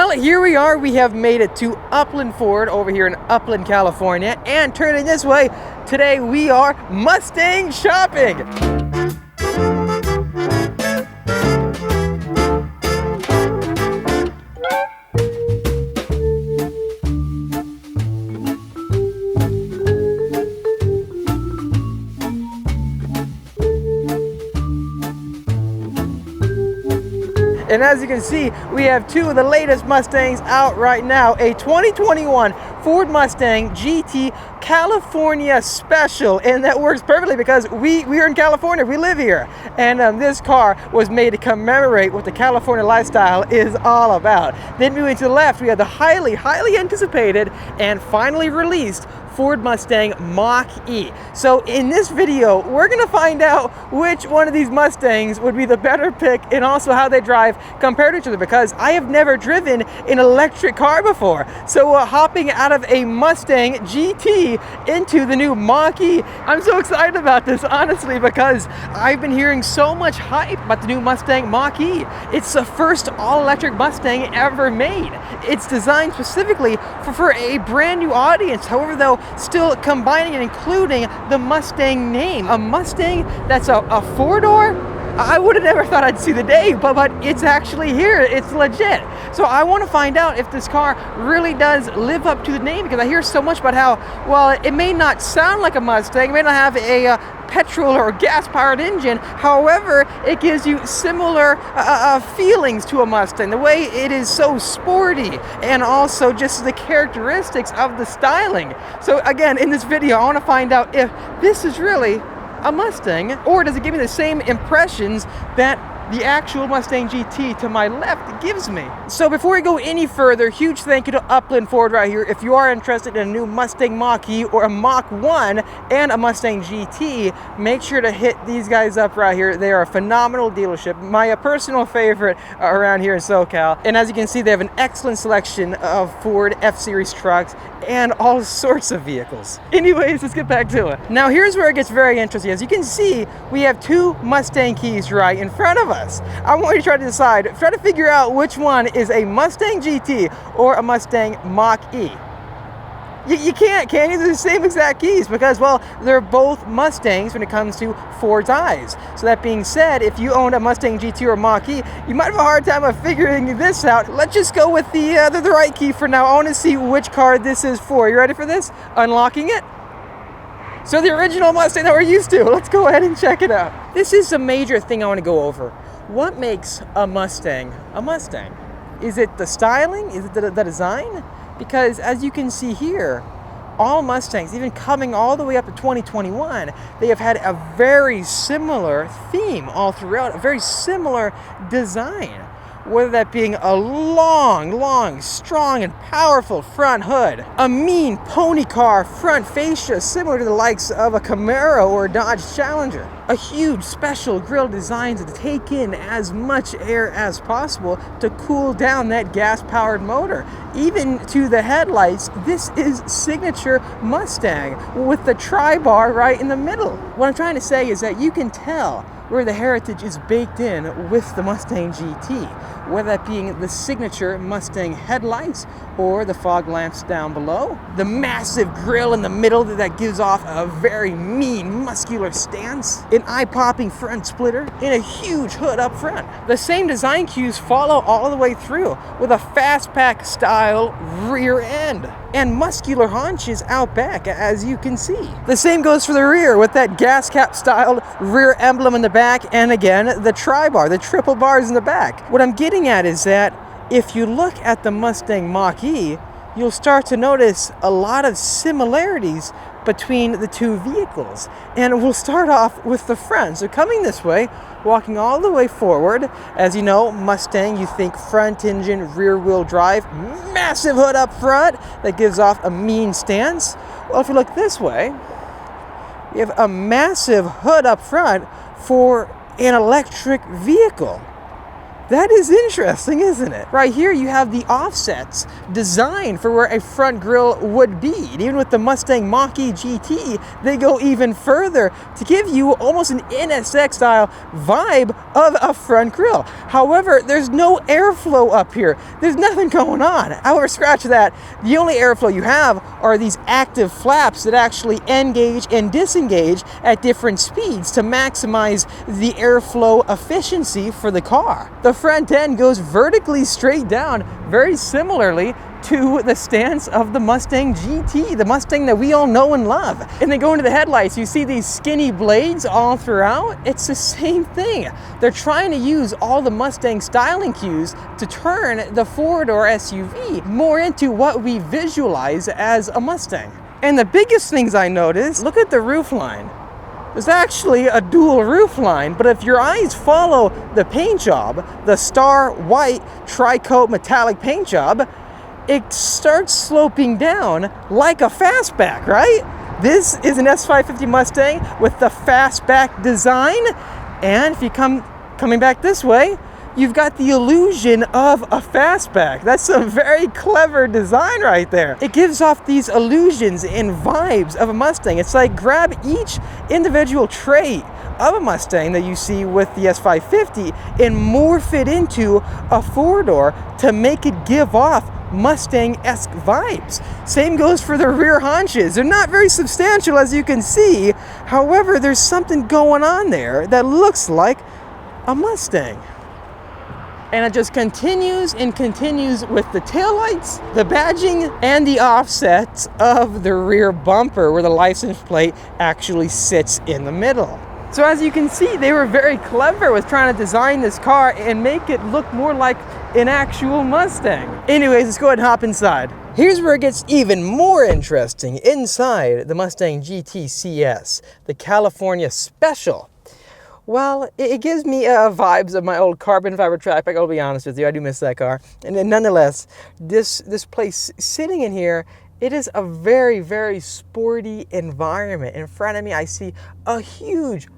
Well, here we are. We have made it to Upland Ford over here in Upland, California. And turning this way, today we are Mustang shopping. And as you can see, we have two of the latest Mustangs out right now. A 2021 Ford Mustang GT California Special. And that works perfectly because we are in California, we live here. And this car was made to commemorate what the California lifestyle is all about. Then moving to the left, we have the highly anticipated and finally released Ford Mustang Mach-E. So in this video, we're gonna find out which one of these Mustangs would be the better pick and also how they drive compared to each other, because I have never driven an electric car before. So hopping out of a Mustang GT into the new Mach-E, I'm so excited about this, honestly, because I've been hearing so much hype about the new Mustang Mach-E. It's the first all-electric Mustang ever made. It's designed specifically for a brand new audience. However, though, still combining and including the Mustang name. A Mustang that's a four-door? I would have never thought I'd see the day, but it's actually here. It's legit. So I want to find out if this car really does live up to the name, because I hear so much about how, well, it may not sound like a Mustang, it may not have a petrol or gas-powered engine. However, it gives you similar feelings to a Mustang. The way it is so sporty, and also just the characteristics of the styling. So again, in this video, I want to find out if this is really a Mustang, or does it give me the same impressions that the actual Mustang GT to my left gives me. So before we go any further, huge thank you to Upland Ford right here. If you are interested in a new Mustang Mach-E or a Mach-1 and a Mustang GT, make sure to hit these guys up right here. They are a phenomenal dealership, my personal favorite around here in SoCal. And as you can see, they have an excellent selection of Ford F-Series trucks and all sorts of vehicles. Anyways, let's get back to it. Now here's where it gets very interesting. As you can see, we have two Mustang keys right in front of us. I want you to try to figure out which one is a Mustang GT or a Mustang Mach-E. You can't, can you? They're the same exact keys because, well, they're both Mustangs when it comes to Ford's eyes. So that being said, if you own a Mustang GT or Mach-E, you might have a hard time of figuring this out. Let's just go with the right key for now. I want to see which car this is for. You ready for this? Unlocking it. So the original Mustang that we're used to. Let's go ahead and check it out. This is a major thing I want to go over. What makes a Mustang a Mustang? Is it the styling? Is it the design? Because as you can see here, all Mustangs, even coming all the way up to 2021, they have had a very similar theme all throughout, a very similar design. Whether that being a long, strong and powerful front hood, a mean pony car front fascia similar to the likes of a Camaro or a Dodge Challenger, a huge special grille designed to take in as much air as possible to cool down that gas-powered motor. Even to the headlights, this is signature Mustang with the tri-bar right in the middle. What I'm trying to say is that you can tell where the heritage is baked in with the Mustang GT, whether that being the signature Mustang headlights or the fog lamps down below, the massive grille in the middle that gives off a very mean, muscular stance, an eye-popping front splitter, and a huge hood up front. The same design cues follow all the way through with a fastpack style rear end and muscular haunches out back, as you can see. The same goes for the rear with that gas cap styled rear emblem in the back, and again the tri-bar, the triple bars in the back. What I'm getting at is that if you look at the Mustang Mach-E, you'll start to notice a lot of similarities between the two vehicles. And we'll start off with the front. So coming this way, walking all the way forward, as you know, Mustang, you think front engine, rear wheel drive, massive hood up front that gives off a mean stance. Well, if you look this way, you have a massive hood up front for an electric vehicle. That is interesting, isn't it? Right here you have the offsets designed for where a front grille would be. And even with the Mustang Mach-E GT, they go even further to give you almost an NSX style vibe of a front grille. However, there's no airflow up here. There's nothing going on. However, scratch that. The only airflow you have are these active flaps that actually engage and disengage at different speeds to maximize the airflow efficiency for the car. The front end goes vertically straight down, very similarly to the stance of the Mustang GT, the Mustang that we all know and love. And then go into the headlights, you see these skinny blades all throughout. It's the same thing. They're trying to use all the Mustang styling cues to turn the four-door SUV more into what we visualize as a Mustang. And the biggest things I noticed, look at the roof line. There's actually a dual roof line, but if your eyes follow the paint job, the star white tri-coat metallic paint job, it starts sloping down like a fastback, right? This is an S550 Mustang with the fastback design, and if you coming back this way, you've got the illusion of a fastback. That's some very clever design right there. It gives off these illusions and vibes of a Mustang. It's like grab each individual trait of a Mustang that you see with the S550 and morph it into a four-door to make it give off Mustang-esque vibes. Same goes for the rear haunches. They're not very substantial, as you can see. However, there's something going on there that looks like a Mustang. And it just continues and continues with the taillights, the badging, and the offsets of the rear bumper where the license plate actually sits in the middle. So as you can see, they were very clever with trying to design this car and make it look more like an actual Mustang. Anyways, let's go ahead and hop inside. Here's where it gets even more interesting. Inside the Mustang GT CS, the California Special. Well, it gives me vibes of my old carbon fiber track bike. I'll be honest with you, I do miss that car. And then nonetheless, this place sitting in here, it is a very, very sporty environment. In front of me, I see a huge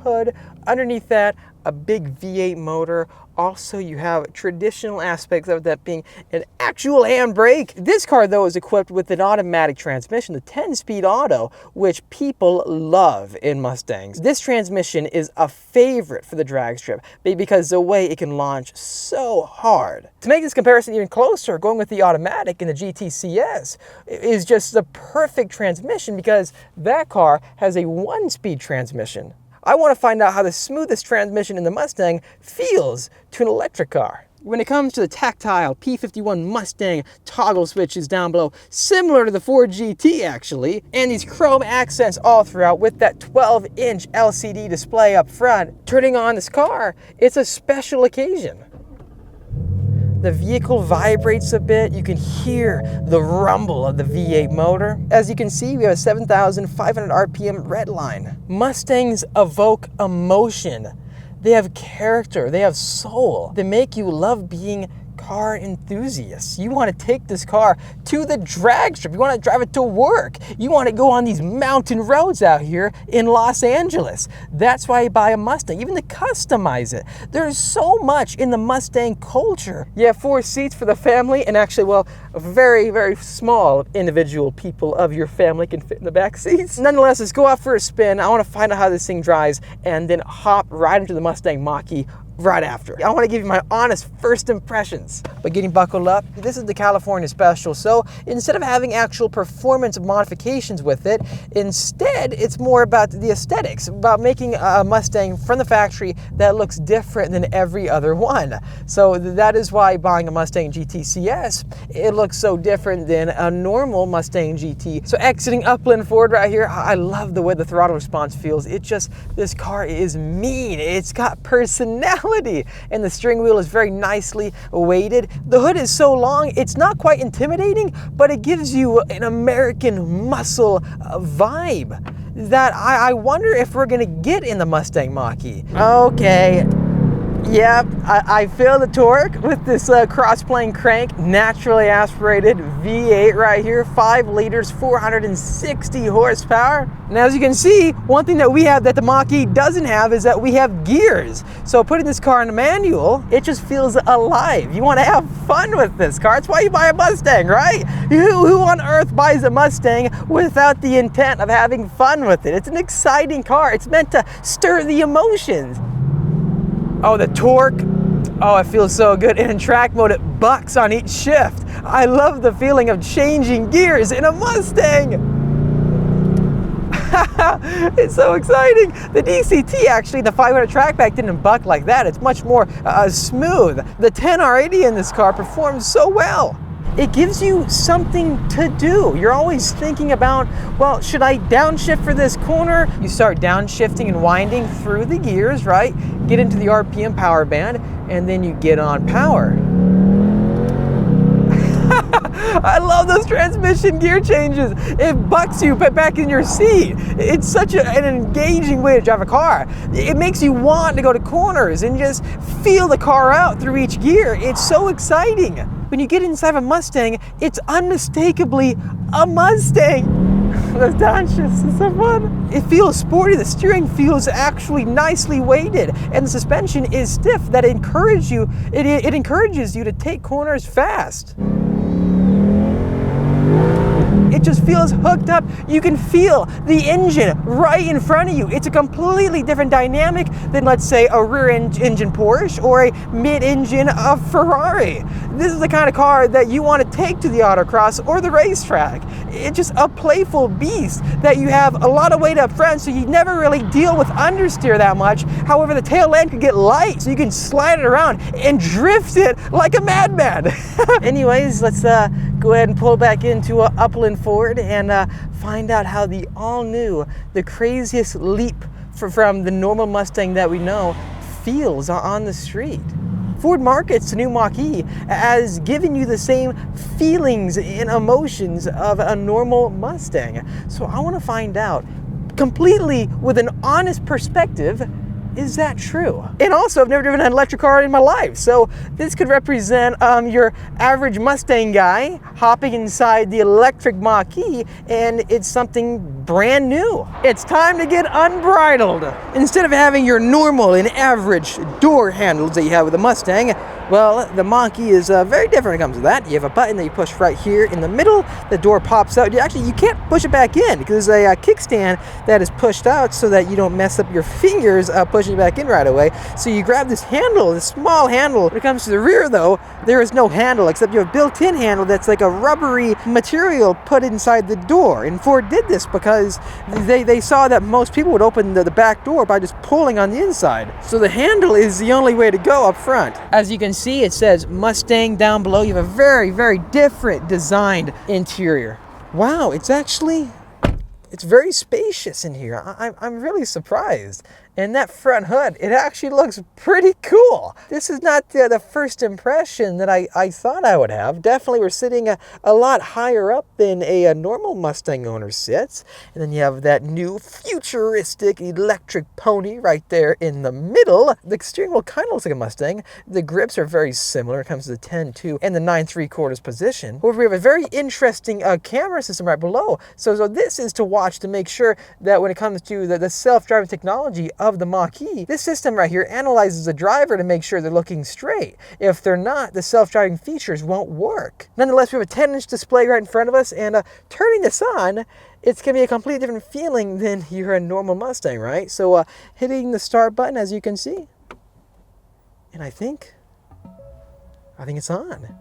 hood. Underneath that, a big V8 motor. Also, you have traditional aspects of that being an actual handbrake. This car, though, is equipped with an automatic transmission, the 10-speed auto, which people love in Mustangs. This transmission is a favorite for the drag strip because the way it can launch so hard. To make this comparison even closer, going with the automatic in the GT CS is just the perfect transmission because that car has a 1-speed transmission. I want to find out how the smoothest transmission in the Mustang feels to an electric car. When it comes to the tactile P51 Mustang toggle switches down below, similar to the Ford GT actually, and these chrome accents all throughout with that 12-inch LCD display up front, turning on this car, it's a special occasion. The vehicle vibrates a bit. You can hear the rumble of the V8 motor. As you can see, we have a 7,500 RPM red line. Mustangs evoke emotion. They have character, they have soul. They make you love being car enthusiasts. You want to take this car to the drag strip. You want to drive it to work. You want to go on these mountain roads out here in Los Angeles. That's why you buy a Mustang, even to customize it. There's so much in the Mustang culture. You have 4 seats for the family, and actually, well, very, very small individual people of your family can fit in the back seats. Nonetheless, let's go out for a spin. I want to find out how this thing drives and then hop right into the Mustang Mach-E right after. I want to give you my honest first impressions. But getting buckled up, this is the California Special, so instead of having actual performance modifications with it, instead it's more about the aesthetics, about making a Mustang from the factory that looks different than every other one. So that is why buying a Mustang GT CS, it looks so different than a normal Mustang GT. So exiting Upland Ford right here, I love the way the throttle response feels. It just, this car is mean. It's got personality. And the steering wheel is very nicely weighted. The hood is so long, it's not quite intimidating, but it gives you an American muscle vibe that I wonder if we're gonna get in the Mustang Mach-E. Okay, Yep, I feel the torque with this cross-plane crank, naturally aspirated V8 right here, 5 liters, 460 horsepower. And as you can see, one thing that we have that the Mach-E doesn't have is that we have gears. So putting this car in a manual, it just feels alive. You want to have fun with this car. That's why you buy a Mustang, right? Who on earth buys a Mustang without the intent of having fun with it? It's an exciting car. It's meant to stir the emotions. Oh, the torque. Oh, it feels so good. And in track mode, it bucks on each shift. I love the feeling of changing gears in a Mustang. It's so exciting. The DCT, actually, the 500 trackback didn't buck like that. It's much more smooth. The 10R80 in this car performs so well. It gives you something to do. You're always thinking about, well, should I downshift for this corner? You start downshifting and winding through the gears, right? Get into the RPM power band, and then you get on power. I love those transmission gear changes. It bucks you back in your seat. It's such an engaging way to drive a car. It makes you want to go to corners and just feel the car out through each gear. It's so exciting. When you get inside of a Mustang, it's unmistakably a Mustang. Those downshifts are so fun. It feels sporty. The steering feels actually nicely weighted, and the suspension is stiff. That encourages you. It encourages you to take corners fast. It just feels hooked up. You can feel the engine right in front of you. It's a completely different dynamic than, let's say, a rear-engine Porsche or a mid-engine Ferrari. This is the kind of car that you want to take to the autocross or the racetrack. It's just a playful beast that you have a lot of weight up front, so you never really deal with understeer that much. However, the tail end can get light, so you can slide it around and drift it like a madman. Anyways, let's go ahead and pull back into Upland Ford and find out how the all-new, the craziest leap from the normal Mustang that we know feels on the street. Ford markets the new Mach-E as giving you the same feelings and emotions of a normal Mustang. So I want to find out completely with an honest perspective, is that true? And also, I've never driven an electric car in my life, so this could represent your average Mustang guy hopping inside the electric Mach-E, and it's something brand new. It's time to get unbridled. Instead of having your normal and average door handles that you have with a Mustang, well, the Mach-E is very different when it comes to that. You have a button that you push right here in the middle. The door pops out. You can't push it back in because there's a kickstand that is pushed out so that you don't mess up your fingers pushing it back in right away. So you grab this handle, this small handle. When it comes to the rear, though, there is no handle except you have a built-in handle that's like a rubbery material put inside the door. And Ford did this because they saw that most people would open the back door by just pulling on the inside. So the handle is the only way to go up front. As you can see, it says Mustang down below. You have a very, very different designed interior. Wow, it's very spacious in here. I'm really surprised. And that front hood, it actually looks pretty cool. This is not the first impression that I thought I would have. Definitely we're sitting a lot higher up than a normal Mustang owner sits. And then you have that new futuristic electric pony right there in the middle. The steering wheel kind of looks like a Mustang. The grips are very similar when it comes to the 10.2 and the 9.75 position. However, we have a very interesting camera system right below. So this is to watch to make sure that when it comes to the self-driving technology of the Mach-E, this system right here analyzes the driver to make sure they're looking straight. If they're not, the self-driving features won't work. Nonetheless, we have a 10-inch display right in front of us, and turning this on, it's going to be a completely different feeling than you're a normal Mustang, right? So hitting the start button, as you can see, and I think it's on.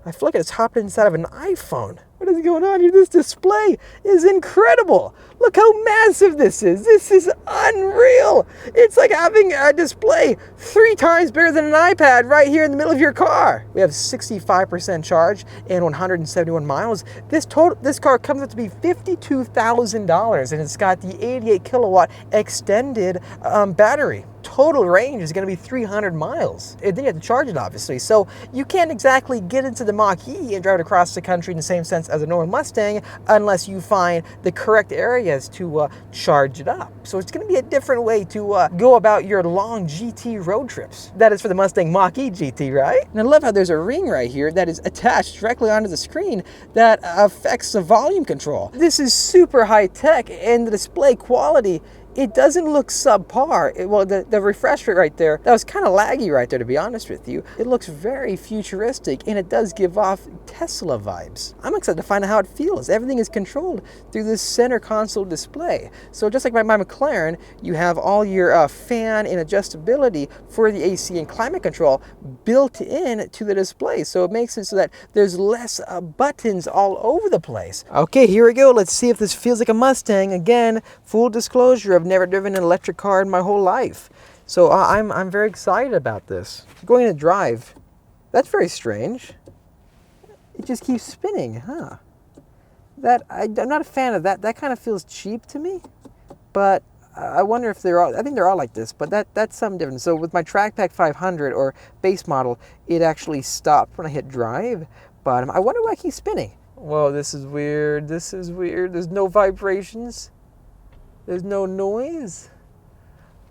I feel like it's hopped inside of an iPhone. What is going on here? This display is incredible. Look how massive this is. This is unreal. It's like having a display 3 times bigger than an iPad right here in the middle of your car. We have 65% charge and 171 miles. This car comes up to be $52,000, and it's got the 88 kilowatt extended battery. total range is going to be 300 miles. And then you have to charge it, obviously. So you can't exactly get into the Mach-E and drive it across the country in the same sense as a normal Mustang unless you find the correct areas to charge it up. So it's going to be a different way to go about your long GT road trips. That is for the Mustang Mach-E GT, right? And I love how there's a ring right here that is attached directly onto the screen that affects the volume control. This is super high tech, and the display quality, it doesn't look subpar. Well, the refresh rate right there, that was kind of laggy right there, to be honest with you. It looks very futuristic, and it does give off Tesla vibes. I'm excited to find out how it feels. Everything is controlled through this center console display. So just like my McLaren, you have all your fan and adjustability for the AC and climate control built in to the display. So it makes it so that there's less buttons all over the place. Okay, here we go. Let's see if this feels like a Mustang. Again, full disclosure, I've never driven an electric car in my whole life. So I'm very excited about this. Going to drive, that's very strange. It just keeps spinning, huh? I'm not a fan of that. That kind of feels cheap to me. But I wonder if I think they're all like this, but that's something different. So with my TrackPack 500 or base model, it actually stopped when I hit drive. But I wonder why it keeps spinning. Whoa, this is weird. This is weird. There's no vibrations. There's no noise.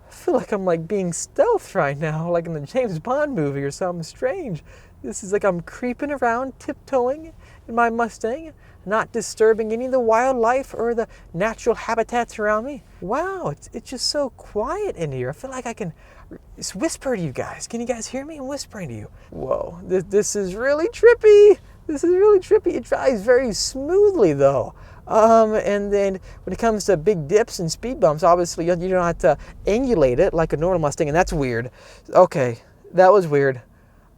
I feel like I'm like being stealth right now, like in the James Bond movie or something strange. This is like I'm creeping around, tiptoeing in my Mustang, not disturbing any of the wildlife or the natural habitats around me. Wow, it's just so quiet in here. I feel like I can whisper to you guys. Can you guys hear me? I'm whispering to you. Whoa, this is really trippy. This is really trippy. It drives very smoothly though. And then when it comes to big dips and speed bumps, obviously you don't have to angulate it like a normal Mustang, and that's weird. Okay, that was weird.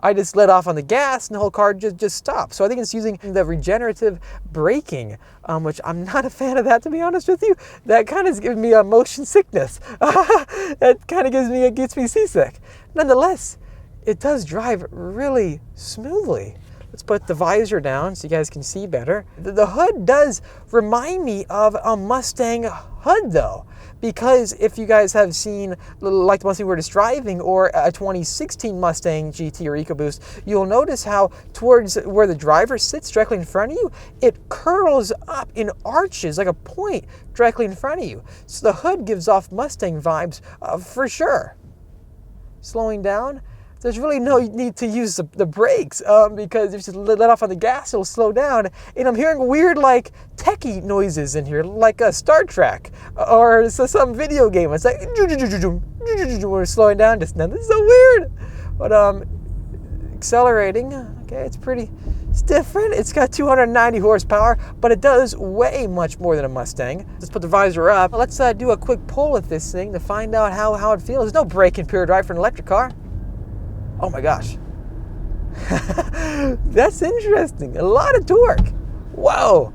I just let off on the gas and the whole car just stopped. So I think it's using the regenerative braking, which I'm not a fan of that, to be honest with you. That kind of gives me a motion sickness. That kind of gets me seasick. Nonetheless, it does drive really smoothly. Let's put the visor down so you guys can see better. The hood does remind me of a Mustang hood though, because if you guys have seen like the Mustang we're just driving or a 2016 Mustang GT or EcoBoost, you'll notice how towards where the driver sits directly in front of you, it curls up in arches like a point directly in front of you. So the hood gives off Mustang vibes for sure. Slowing down, there's really no need to use the brakes because if you just let off on the gas, it'll slow down. And I'm hearing weird like techie noises in here, like a Star Trek or some video game. It's like we're slowing down just now. This is so weird. But accelerating, okay, it's different. It's got 290 horsepower, but it does way much more than a Mustang. Let's put the visor up. Let's do a quick pull with this thing to find out how it feels. There's no brake in pure drive for an electric car. Oh my gosh. That's interesting. A lot of torque. Whoa.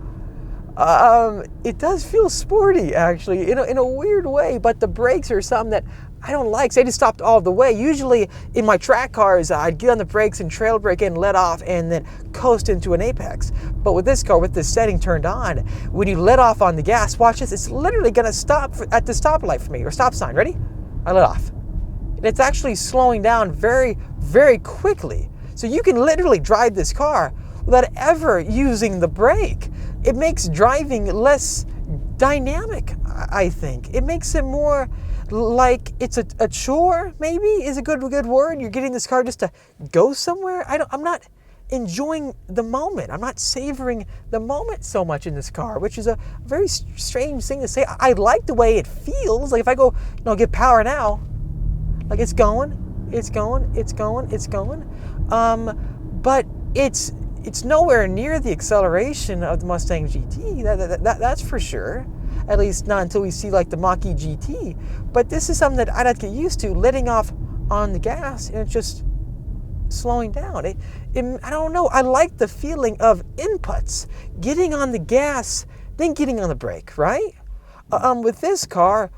It does feel sporty, actually, in a weird way, but the brakes are something that I don't like. So I just stopped all the way. Usually in my track cars, I'd get on the brakes and trail brake in, let off, and then coast into an apex. But with this car, with this setting turned on, when you let off on the gas, watch this, it's literally gonna stop at the stoplight for me, or stop sign. Ready? I let off. And it's actually slowing down very, very quickly. So you can literally drive this car without ever using the brake. It makes driving less dynamic, I think. It makes it more like it's a chore, maybe, is a good word. You're getting this car just to go somewhere. I'm not enjoying the moment. I'm not savoring the moment so much in this car, which is a very strange thing to say. I like the way it feels. Like if I go, get power now, like it's going. But it's nowhere near the acceleration of the Mustang GT. That's for sure. At least not until we see like the Mach-E GT. But this is something that I'd have to get used to, letting off on the gas and it's just slowing down. I don't know. I like the feeling of inputs, getting on the gas, then getting on the brake, right? With this car,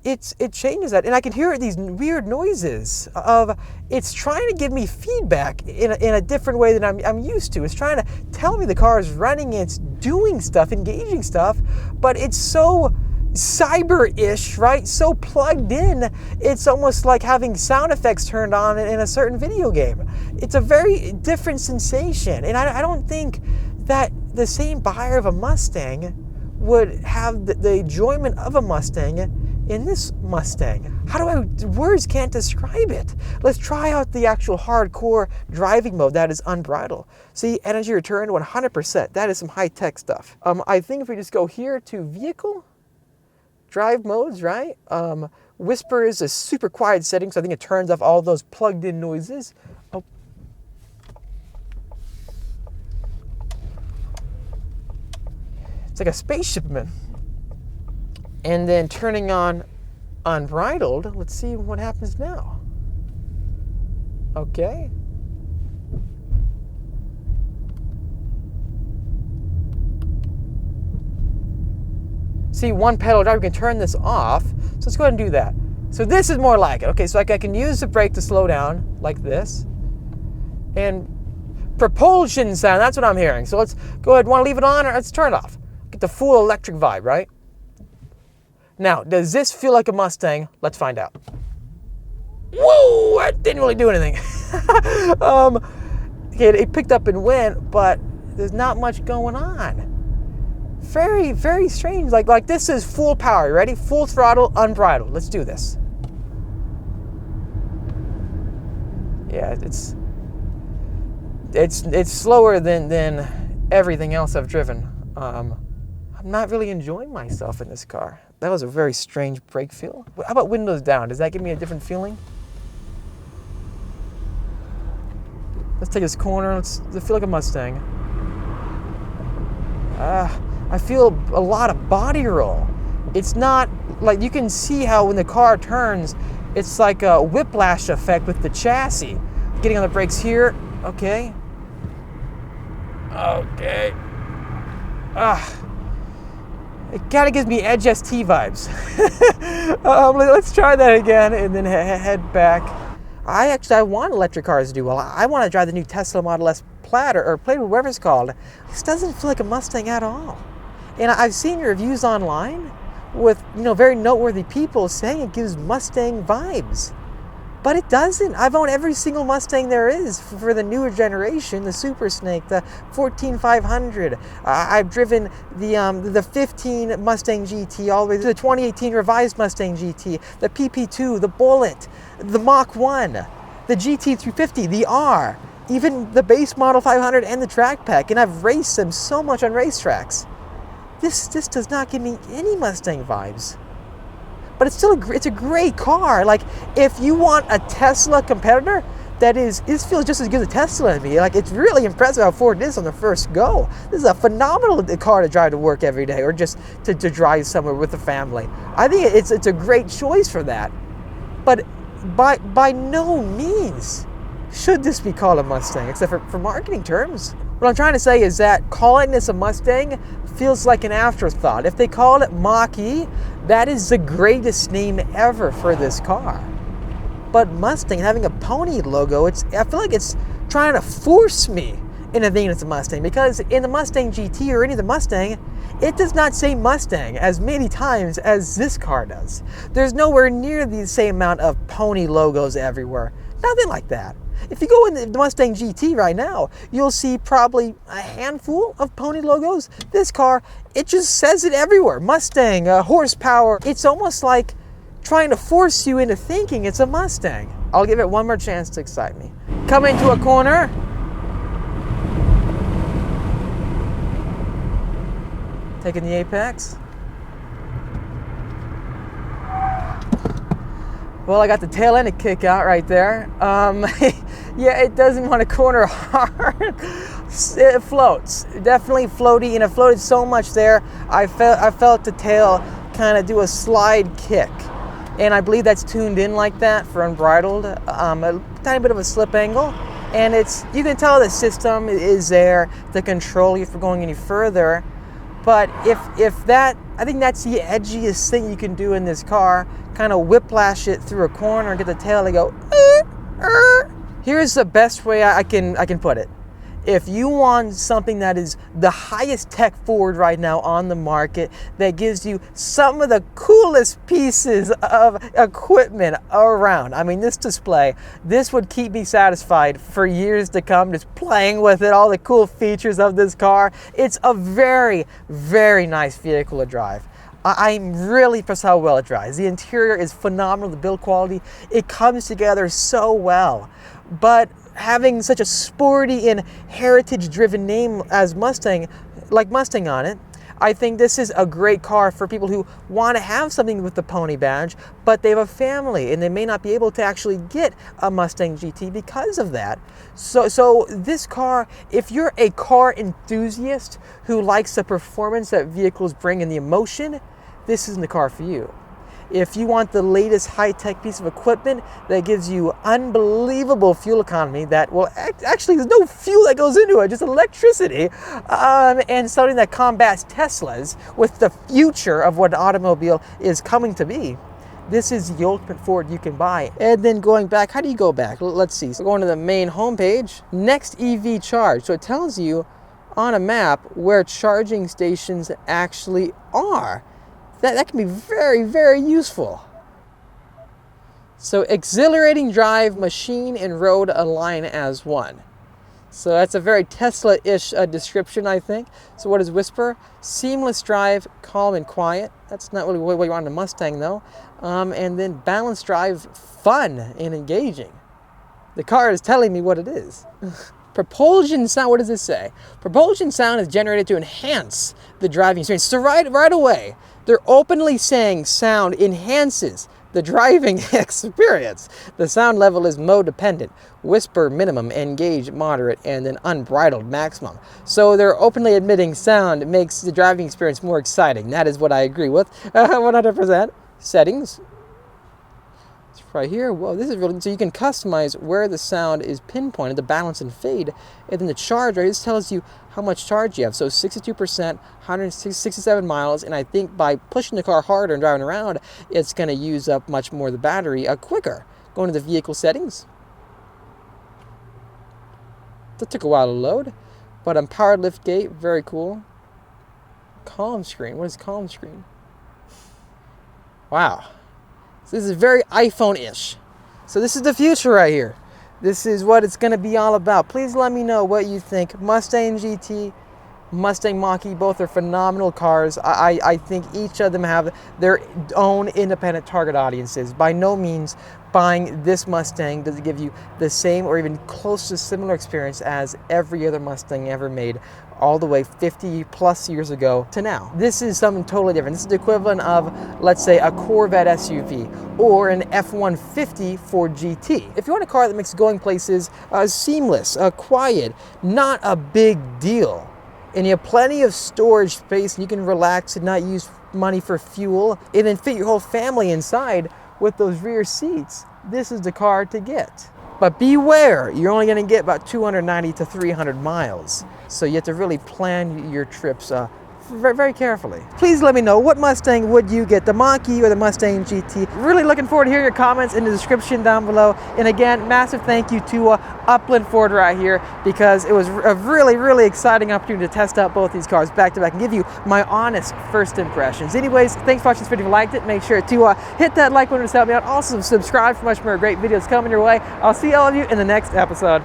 it changes that, and I can hear these weird noises of it's trying to give me feedback in a different way than I'm used to. It's trying to tell me the car is running, it's doing stuff, engaging stuff, but it's so cyber-ish, right? So plugged in, it's almost like having sound effects turned on in a certain video game. It's a very different sensation, and I don't think that the same buyer of a Mustang would have the enjoyment of a Mustang in this Mustang. Words can't describe it. Let's try out the actual hardcore driving mode that is unbridled. See, energy return 100%. That is some high-tech stuff. I think if we just go here to vehicle, drive modes, right? Whisper is a super quiet setting, so I think it turns off all those plugged-in noises. Oh. It's like a spaceship, man. And then turning on unbridled, let's see what happens now. Okay. See, one pedal drive, we can turn this off. So let's go ahead and do that. So this is more like it. Okay, so I can use the brake to slow down like this. And propulsion sound, that's what I'm hearing. So let's go ahead, want to leave it on or let's turn it off. Get the full electric vibe, right? Now, does this feel like a Mustang? Let's find out. Whoa, I didn't really do anything. Okay, it picked up and went, but there's not much going on. Very, very strange. Like this is full power. Ready? Full throttle, unbridled. Let's do this. Yeah, it's slower than everything else I've driven. I'm not really enjoying myself in this car. That was a very strange brake feel. How about windows down? Does that give me a different feeling? Let's take this corner. Let's feel like a Mustang. I feel a lot of body roll. It's not like you can see how when the car turns, it's like a whiplash effect with the chassis. Getting on the brakes here. Okay. Okay. It kind of gives me Edge ST vibes. Let's try that again and then head back. I want electric cars to do well. I want to drive the new Tesla Model S Plaid or Plaid, whatever it's called. This doesn't feel like a Mustang at all. And I've seen reviews online with very noteworthy people saying it gives Mustang vibes. But it doesn't. I've owned every single Mustang there is for the newer generation, the Super Snake, the 14500. I've driven the 15 Mustang GT all the way to the 2018 revised Mustang GT, the PP2, the Bullet, the Mach-1, the GT350, the R, even the base model 500 and the Track Pack, and I've raced them so much on racetracks. This does not give me any Mustang vibes. But it's still it's a great car. Like, if you want a Tesla competitor, this feels just as good as a Tesla to me. Like, it's really impressive how Ford is on the first go. This is a phenomenal car to drive to work every day, or just to drive somewhere with the family. I think it's a great choice for that. But by no means should this be called a Mustang, except for marketing terms. What I'm trying to say is that calling this a Mustang feels like an afterthought. If they called it Mach-E, that is the greatest name ever for this car. But Mustang, having a pony logo, I feel like it's trying to force me into thinking it's a Mustang, because in the Mustang GT or any of the Mustang, it does not say Mustang as many times as this car does. There's nowhere near the same amount of pony logos everywhere. Nothing like that. If you go in the Mustang GT right now, you'll see probably a handful of pony logos. This car, it just says it everywhere. Mustang, horsepower. It's almost like trying to force you into thinking it's a Mustang. I'll give it one more chance to excite me. Coming to a corner. Taking the apex. Well, I got the tail end to kick out right there. Yeah, it doesn't want to corner hard. It floats, definitely floaty, and it floated so much there. I felt the tail kind of do a slide kick, and I believe that's tuned in like that for unbridled. A tiny bit of a slip angle, and you can tell the system is there to control you from going any further. But if that, I think that's the edgiest thing you can do in this car. Kind of whiplash it through a corner and get the tail to go. Here's the best way I can put it. If you want something that is the highest tech Ford right now on the market, that gives you some of the coolest pieces of equipment around. I mean, this display, this would keep me satisfied for years to come, just playing with it, all the cool features of this car. It's a very, very nice vehicle to drive. I'm really impressed how well it drives. The interior is phenomenal, the build quality, it comes together so well. But having such a sporty and heritage-driven name as Mustang, like Mustang on it, I think this is a great car for people who want to have something with the pony badge, but they have a family and they may not be able to actually get a Mustang GT because of that. So this car, if you're a car enthusiast who likes the performance that vehicles bring and the emotion, this isn't the car for you. If you want the latest high-tech piece of equipment that gives you unbelievable fuel economy, that will actually, there's no fuel that goes into it, just electricity, and something that combats Teslas with the future of what an automobile is coming to be, this is the ultimate Ford you can buy. And then going back, how do you go back? Let's see. So going to the main homepage, next EV charge. So it tells you on a map where charging stations actually are. That can be very, very useful. So exhilarating drive, machine and road align as one. So that's a very Tesla-ish description, I think. So what is Whisper? Seamless drive, calm and quiet. That's not really what you want in a Mustang though. And then balanced drive, fun and engaging. The car is telling me what it is. Propulsion sound, what does this say? Propulsion sound is generated to enhance the driving experience. So right away, they're openly saying sound enhances the driving experience. The sound level is mode dependent. Whisper minimum, engage moderate, and then unbridled maximum. So they're openly admitting sound makes the driving experience more exciting. That is what I agree with, 100%. Settings. Right here, whoa, this is really, so you can customize where the sound is pinpointed, the balance and fade, and then the charge, right, this tells you how much charge you have. So 62%, 167 miles, and I think by pushing the car harder and driving around, it's going to use up much more of the battery quicker. Going to the vehicle settings. That took a while to load, but powered lift gate, very cool. Calm screen, what is calm screen? Wow. So this is very iPhone-ish. So this is the future right here. This is what it's going to be all about. Please let me know what you think. Mustang GT, Mustang Mach-E, both are phenomenal cars. I think each of them have their own independent target audiences. By no means buying this Mustang does it give you the same or even close to similar experience as every other Mustang ever made, all the way 50 plus years ago to now. This is something totally different. This is the equivalent of, let's say, a Corvette SUV or an F-150 Ford GT. If you want a car that makes going places seamless, quiet, not a big deal, and you have plenty of storage space and you can relax and not use money for fuel, and then fit your whole family inside with those rear seats, this is the car to get. But beware, you're only going to get about 290 to 300 miles. So you have to really plan your trips very, very carefully. Please let me know, what Mustang would you get, the Mach-E or the Mustang GT? Really looking forward to hearing your comments in the description down below. And again, massive thank you to Upland Ford right here, because it was a really, really exciting opportunity to test out both these cars back to back and give you my honest first impressions. Anyways, thanks for watching this video. If you liked it, make sure to hit that like button to help me out. Also, subscribe for much more great videos coming your way. I'll see all of you in the next episode.